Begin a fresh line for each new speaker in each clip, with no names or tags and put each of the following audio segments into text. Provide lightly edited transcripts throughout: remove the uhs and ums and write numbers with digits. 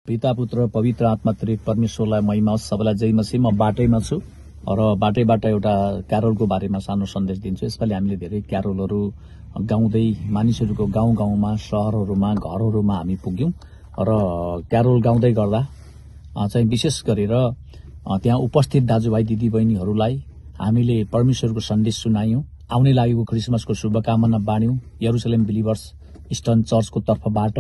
पिता पुत्र पवित्र आत्मा त्रिएक परमेश्वरलाई महिमा होस्। सबैलाई जय मसीह। म बाटैमा छु र बाटैबाट एउटा क्यारोलको बारेमा सानो सन्देश दिन्छु। यसपालि हामीले धेरै क्यारोलहरू गाउँदै मानिसहरूको गाउँ गाउँमा, शहरहरूमा, घरहरूमा हामी पुग्यौं र क्यारोल गाउँदै गर्दा चाहिँ विशेष गरेर त्यहाँ उपस्थित दाजुभाइ दिदीबहिनीहरूलाई हामीले परमेश्वरको सन्देश सुनायौं। आउने लागेको क्रिसमसको शुभकामना बाँड्यौं यरुशलेम बिलिभर्स इस्टर्न चर्चको तर्फबाट।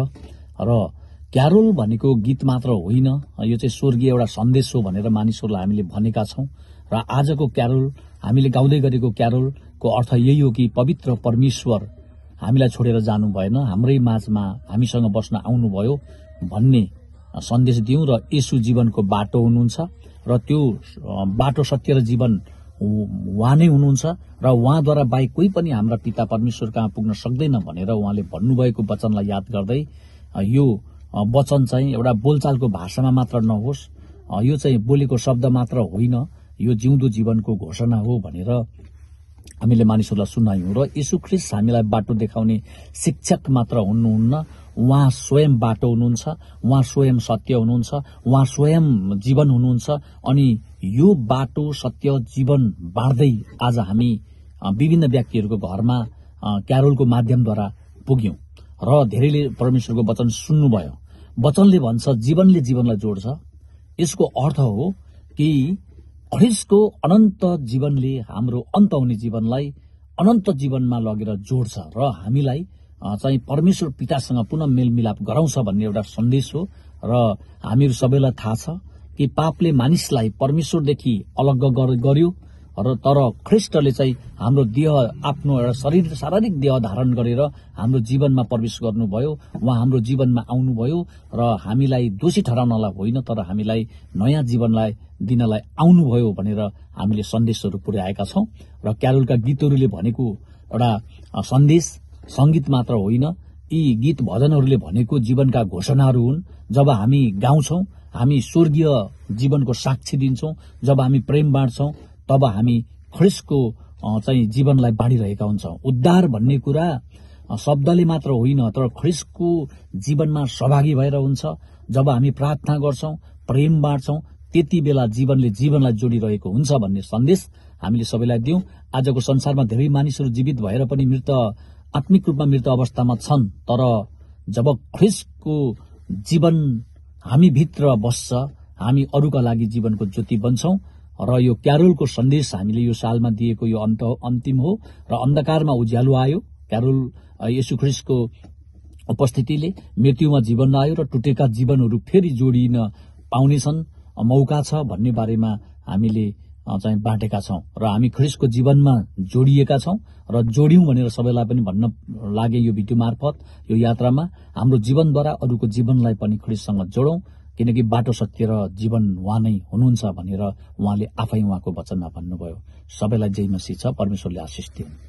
र क्यारोल भनेको गीत मात्र होइन, यो चाहिँ स्वर्गीय एउटा सन्देश हो भनेर मानिसहरूलाई हामीले भनेका छौं। र आजको क्यारोल हामीले गाउँदै गरेको क्यारोलको अर्थ यही हो कि पवित्र परमेश्वर हामीलाई छोडेर जानु भएन, हाम्रै माझमा हामीसँग बस्न आउनुभयो भन्ने सन्देश दियौं। र येशू जीवनको बाटो हुनुहुन्छ र त्यो बाटो, सत्य र जीवन उहाँ नै हुनुहुन्छ र उहाँद्वारा बाहेक कोही पनि हाम्रा पिता परमेश्वर कहाँ पुग्न सक्दैन भनेर उहाँले भन्नुभएको वचनलाई याद गर्दै यो वचन चाहिँ एउटा बोलचालको भाषामा मात्र नहोस्, यो चाहिँ बोलेको शब्द मात्र होइन, यो जिउँदो जीवनको घोषणा हो भनेर हामीले मानिसहरूलाई सुनायौं। र येशू ख्रीष्ट हामीलाई बाटो देखाउने शिक्षक मात्र हुनुहुन्न, उहाँ स्वयं बाटो हुनुहुन्छ, उहाँ स्वयं सत्य हुनुहुन्छ, उहाँ स्वयं जीवन हुनुहुन्छ। अनि यो बाटो, सत्य, जीवन बाँड्दै आज हामी विभिन्न व्यक्तिहरूको घरमा क्यारोलको माध्यमद्वारा पुग्यौं र धेरैले परमेश्वरको वचन सुन्नुभयो। वचनले भन्छ जीवनले जीवनलाई जोड्छ। यसको अर्थ हो कि ख्रीष्टको अनन्त जीवनले हाम्रो अन्त हुने जीवनलाई अनन्त जीवनमा लगेर जोड्छ र हामीलाई चाहिँ परमेश्वर पितासँग पुनः मेलमिलाप गराउँछ भन्ने एउटा सन्देश हो। र हामीहरू सबैलाई थाहा छ कि पापले मानिसलाई परमेश्वरदेखि अलग गर्यो र तर ख्रीष्टले चाहिँ हाम्रो देह, आफ्नो एउटा शारीरिक देह धारण गरेर हाम्रो जीवनमा प्रवेश गर्नुभयो। उहाँ हाम्रो जीवनमा आउनुभयो र हामीलाई दोषी ठहराउनलाई होइन, तर हामीलाई नयाँ जीवनलाई दिनलाई आउनुभयो भनेर हामीले सन्देशहरू पुर्याएका छौं। र क्यारोलका गीतहरूले भनेको एउटा सन्देश, संगीत मात्र होइन, यी गीत भजनहरूले भनेको जीवनका घोषणाहरू हुन्। जब हामी गाउँछौं, हामी स्वर्गीय जीवनको साक्षी दिन्छौं। जब हामी प्रेम बाँड्छौं, तब हामी ख्रीष्टको चाहिँ जीवनलाई बाँडिरहेका हुन्छौं। उद्धार भन्ने कुरा शब्दले मात्र होइन, तर ख्रीष्टको जीवनमा सहभागी भएर हुन्छ। जब हामी प्रार्थना गर्छौं, प्रेम बाँड्छौं, त्यति बेला जीवनले जीवनलाई जोडिरहेको हुन्छ भन्ने सन्देश हामीले सबैलाई दियौं। आजको संसारमा धेरै मानिसहरू जीवित भएर पनि आत्मिक रूपमा मृत अवस्थामा छन्, तर जब ख्रीष्टको जीवन हामी भित्र बस्छ, हामी अरूका लागि जीवनको ज्योति बन्छौं। र यो क्यारोलको सन्देश हामीले यो सालमा दिएको यो अन्तिम हो र अन्धकारमा उज्यालो आयो। क्यारोल येशू ख्रीष्टको उपस्थितिले मृत्युमा जीवन आयो र टुटेका जीवनहरू फेरि जोडिन पाउनेछन्, मौका छ भन्ने बारेमा हामीले चाहिँ बाँटेका छौं। र हामी ख्रीष्टको जीवनमा जोडिएका छौं र जोड्यौं भनेर सबैलाई पनि भन्न लागे यो भिडियो मार्फत, यो यात्रामा हाम्रो जीवनद्वारा अरूको जीवनलाई पनि ख्रीष्टसँग जोडौं, किनकि बाटो, सत्य र जीवन उहाँ नै हुनुहुन्छ भनेर उहाँले आफै उहाँको वचनमा भन्नुभयो। सबैलाई जय मसीह छ। परमेश्वरले आशीष दिउन्।